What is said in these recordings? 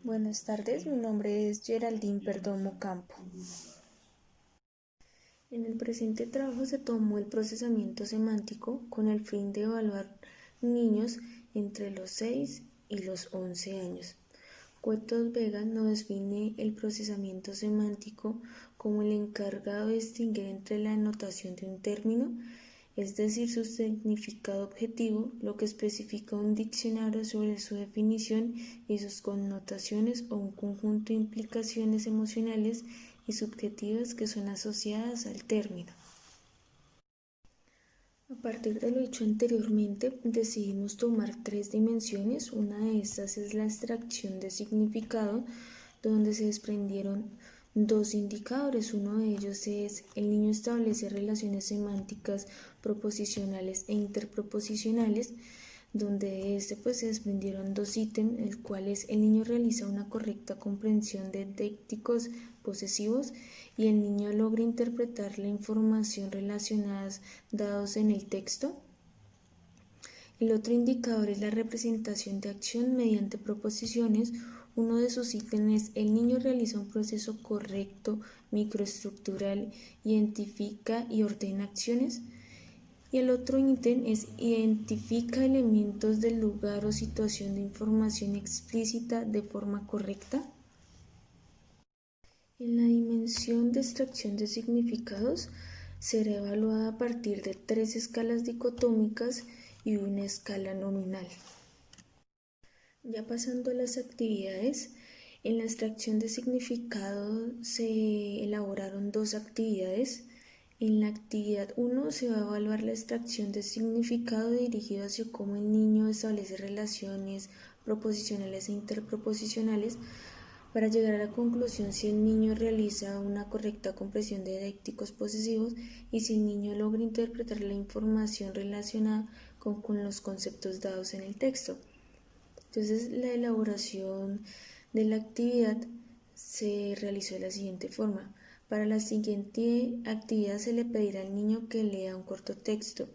Buenas tardes, mi nombre es Geraldine Perdomo Campo. En el presente trabajo se tomó el procesamiento semántico con el fin de evaluar niños entre los 6 y los 11 años. Cuetos Vega nos define el procesamiento semántico como el encargado de distinguir entre la anotación de un término, es decir, su significado objetivo, lo que especifica un diccionario sobre su definición y sus connotaciones o un conjunto de implicaciones emocionales y subjetivas que son asociadas al término. A partir de lo dicho anteriormente, decidimos tomar 3 dimensiones. Una de estas es la extracción de significado, donde se desprendieron 2 indicadores. Uno de ellos es el niño establece relaciones semánticas proposicionales e interproposicionales, donde de este se desprendieron 2 ítems, el cual es el niño realiza una correcta comprensión de décticos posesivos y el niño logra interpretar la información relacionada dados en el texto. El otro indicador es la representación de acción mediante proposiciones. Uno de sus ítems es el niño realiza un proceso correcto, microestructural, identifica y ordena acciones. Y el otro ítem es identifica elementos del lugar o situación de información explícita de forma correcta. En la dimensión de extracción de significados será evaluada a partir de 3 escalas dicotómicas y una escala nominal. Ya pasando a las actividades, en la extracción de significado se elaboraron 2 actividades. En la actividad 1 se va a evaluar la extracción de significado dirigido hacia cómo el niño establece relaciones proposicionales e interproposicionales para llegar a la conclusión si el niño realiza una correcta comprensión de décticos posesivos y si el niño logra interpretar la información relacionada con los conceptos dados en el texto. Entonces, la elaboración de la actividad se realizó de la siguiente forma. Para la siguiente actividad se le pedirá al niño que lea un corto texto.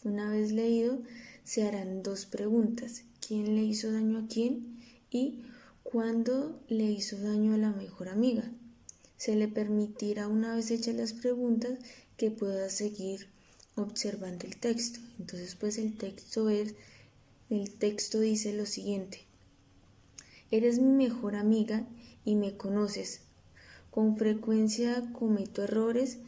Una vez leído, se harán 2 preguntas. ¿Quién le hizo daño a quién? Y ¿cuándo le hizo daño a la mejor amiga? Se le permitirá, una vez hechas las preguntas, que pueda seguir observando el texto. Entonces, el texto dice lo siguiente: eres mi mejor amiga y me conoces. Con frecuencia cometo errores.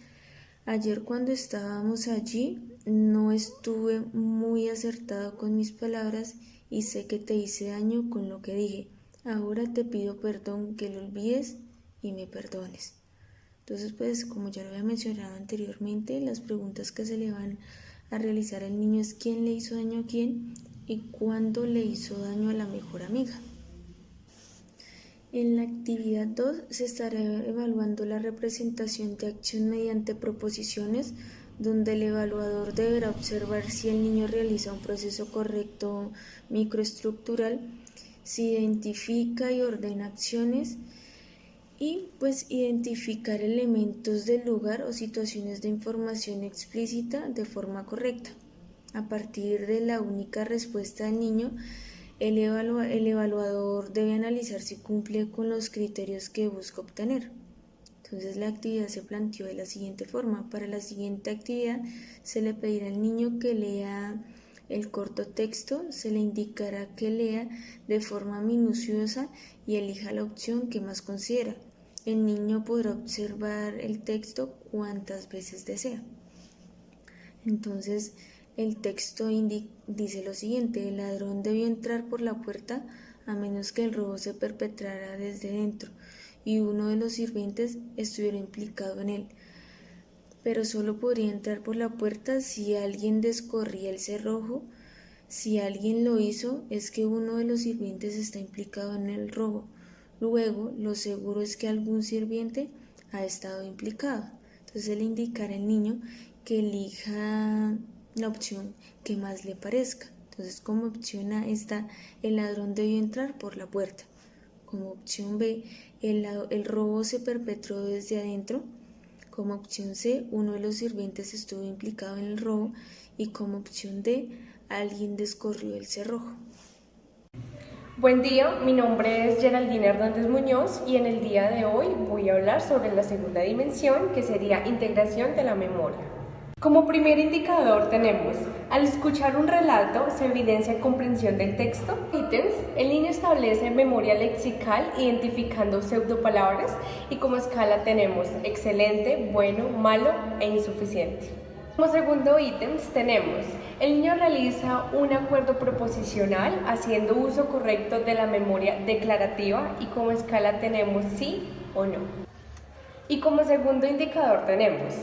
Ayer cuando estábamos allí no estuve muy acertado con mis palabras y sé que te hice daño con lo que dije. Ahora te pido perdón, que lo olvides y me perdones. Entonces, como ya lo había mencionado anteriormente, las preguntas que se le van a realizar al niño es quién le hizo daño a quién y cuándo le hizo daño a la mejor amiga. En la actividad 2 se estará evaluando la representación de acción mediante proposiciones, donde el evaluador deberá observar si el niño realiza un proceso correcto microestructural, si identifica y ordena acciones y identificar elementos del lugar o situaciones de información explícita de forma correcta. A partir de la única respuesta del niño, el evaluador debe analizar si cumple con los criterios que busca obtener. Entonces, la actividad se planteó de la siguiente forma. Para la siguiente actividad se le pedirá al niño que lea el corto texto, se le indicará que lea de forma minuciosa y elija la opción que más considera. El niño podrá observar el texto cuantas veces desea. Entonces, el texto dice lo siguiente: el ladrón debió entrar por la puerta a menos que el robo se perpetrara desde dentro y uno de los sirvientes estuviera implicado en él. Pero solo podría entrar por la puerta si alguien descorría el cerrojo. Si alguien lo hizo, es que uno de los sirvientes está implicado en el robo. Luego, lo seguro es que algún sirviente ha estado implicado. Entonces, le indicará al niño que elija la opción que más le parezca. Entonces, como opción A está: el ladrón debió entrar por la puerta. Como opción B, el robo se perpetró desde adentro. Como opción C, uno de los sirvientes estuvo implicado en el robo. Y como opción D, alguien descorrió el cerrojo. Buen día, mi nombre es Geraldine Hernández Muñoz y en el día de hoy voy a hablar sobre la segunda dimensión, que sería integración de la memoria. Como primer indicador tenemos, al escuchar un relato se evidencia comprensión del texto. Ítems, el niño establece memoria lexical identificando pseudopalabras y como escala tenemos excelente, bueno, malo e insuficiente. Como segundo ítems tenemos, el niño realiza un acuerdo proposicional haciendo uso correcto de la memoria declarativa y como escala tenemos sí o no. Y como segundo indicador tenemos,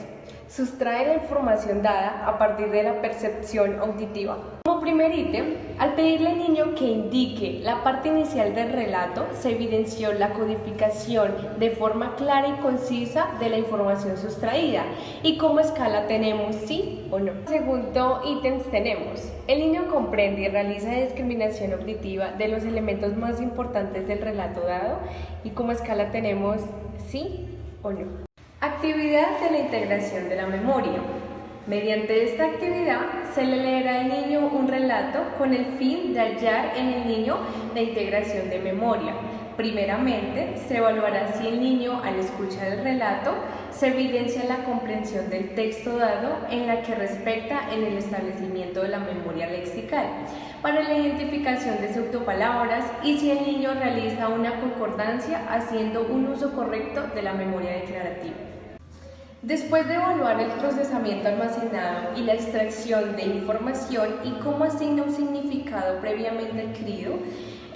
sustrae la información dada a partir de la percepción auditiva. Como primer ítem, al pedirle al niño que indique la parte inicial del relato, se evidenció la codificación de forma clara y concisa de la información sustraída. Y como escala tenemos sí o no. Segundo ítem tenemos, el niño comprende y realiza discriminación auditiva de los elementos más importantes del relato dado. Y como escala tenemos sí o no. Actividad de la integración de la memoria. Mediante esta actividad se le leerá al niño un relato con el fin de hallar en el niño la integración de memoria. Primeramente, se evaluará si el niño, al escuchar el relato, se evidencia la comprensión del texto dado en la que respecta en el establecimiento de la memoria lexical, para la identificación de pseudopalabras y si el niño realiza una concordancia haciendo un uso correcto de la memoria declarativa. Después de evaluar el procesamiento almacenado y la extracción de información y cómo asigna un significado previamente adquirido,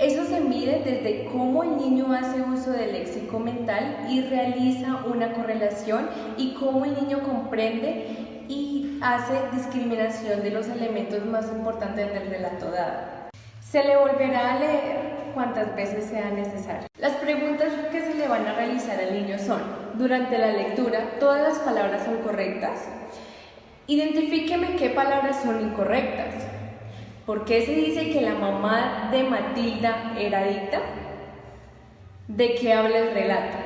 eso se mide desde cómo el niño hace uso del léxico mental y realiza una correlación y cómo el niño comprende y hace discriminación de los elementos más importantes del relato dado. Se le volverá a leer cuantas veces sea necesario. Las preguntas que se le van a realizar al niño son: durante la lectura, ¿todas las palabras son correctas? Identifíqueme qué palabras son incorrectas. ¿Por qué se dice que la mamá de Matilda era adicta? ¿De qué habla el relato?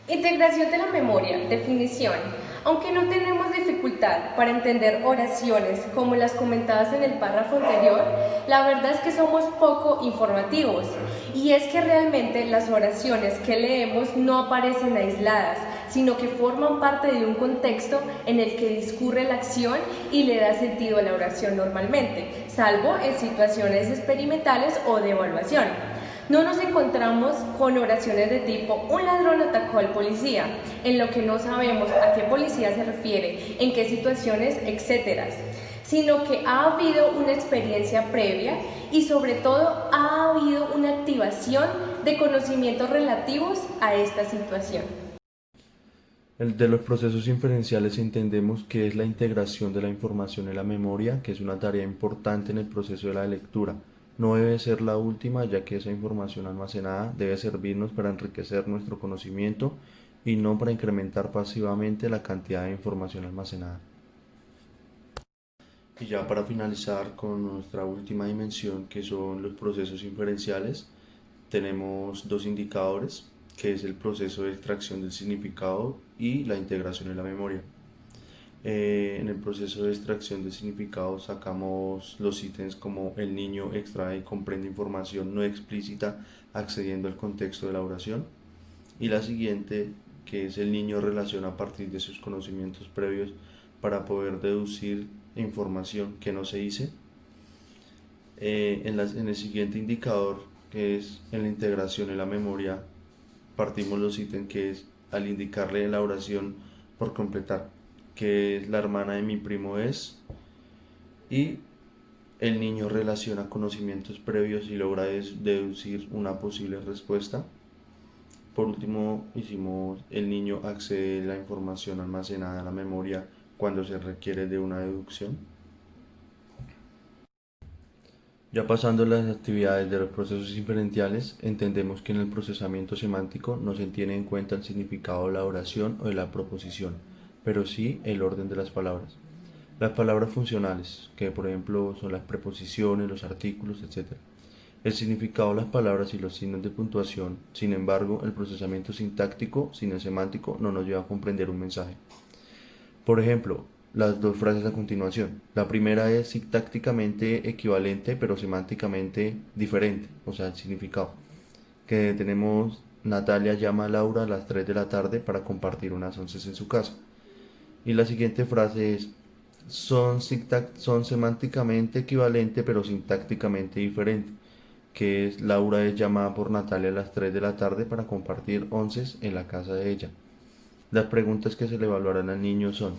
Integración de la memoria. Definición. Aunque no tenemos dificultad para entender oraciones como las comentadas en el párrafo anterior, la verdad es que somos poco informativos. Y es que realmente las oraciones que leemos no aparecen aisladas, sino que forman parte de un contexto en el que discurre la acción y le da sentido a la oración normalmente, salvo en situaciones experimentales o de evaluación. No nos encontramos con oraciones de tipo un ladrón atacó al policía, en lo que no sabemos a qué policía se refiere, en qué situaciones, etc., sino que ha habido una experiencia previa y sobre todo ha habido una activación de conocimientos relativos a esta situación. De los procesos inferenciales entendemos que es la integración de la información en la memoria, que es una tarea importante en el proceso de la lectura. No debe ser la última, ya que esa información almacenada debe servirnos para enriquecer nuestro conocimiento y no para incrementar pasivamente la cantidad de información almacenada. Y ya para finalizar con nuestra última dimensión, que son los procesos inferenciales, tenemos dos indicadores, que es el proceso de extracción del significado y la integración en la memoria. En el proceso de extracción de significado sacamos los ítems como el niño extrae y comprende información no explícita accediendo al contexto de la oración, y la siguiente, que es el niño relaciona a partir de sus conocimientos previos para poder deducir información que no se dice. En el siguiente indicador, que es en la integración en la memoria, partimos los ítems que es al indicarle la oración por completar, que es la hermana de mi primo es, y el niño relaciona conocimientos previos y logra deducir una posible respuesta. Por último, hicimos el niño accede a la información almacenada en la memoria cuando se requiere de una deducción. Ya pasando a las actividades de los procesos inferenciales, entendemos que en el procesamiento semántico no se tiene en cuenta el significado de la oración o de la proposición, pero sí el orden de las palabras. Las palabras funcionales, que por ejemplo son las preposiciones, los artículos, etc. El significado de las palabras y los signos de puntuación. Sin embargo, el procesamiento sintáctico, sin el semántico, no nos lleva a comprender un mensaje. Por ejemplo, las dos frases a continuación. La primera es sintácticamente equivalente, pero semánticamente diferente, o sea, el significado. Que tenemos: Natalia llama a Laura a las 3 de la tarde para compartir unas onces en su casa. Y la siguiente frase es: son semánticamente equivalente, pero sintácticamente diferente. Que es: Laura es llamada por Natalia a las 3 de la tarde para compartir onces en la casa de ella. Las preguntas que se le evaluarán al niño son: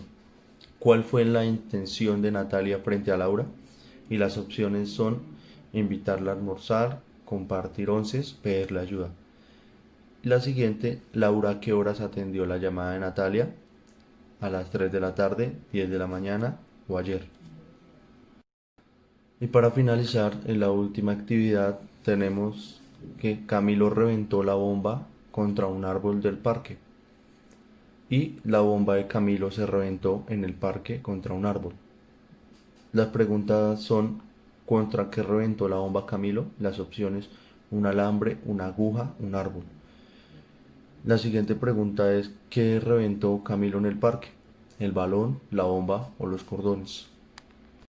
¿cuál fue la intención de Natalia frente a Laura? Y las opciones son: invitarla a almorzar, compartir onces, pedirle ayuda. La siguiente: Laura, ¿a qué horas atendió la llamada de Natalia? A las 3 de la tarde, 10 de la mañana o ayer. Y para finalizar, en la última actividad tenemos que Camilo reventó la bomba contra un árbol del parque. Y la bomba de Camilo se reventó en el parque contra un árbol. Las preguntas son: ¿contra qué reventó la bomba Camilo? Las opciones: un alambre, una aguja, un árbol. La siguiente pregunta es: ¿qué reventó Camilo en el parque? ¿El balón, la bomba o los cordones?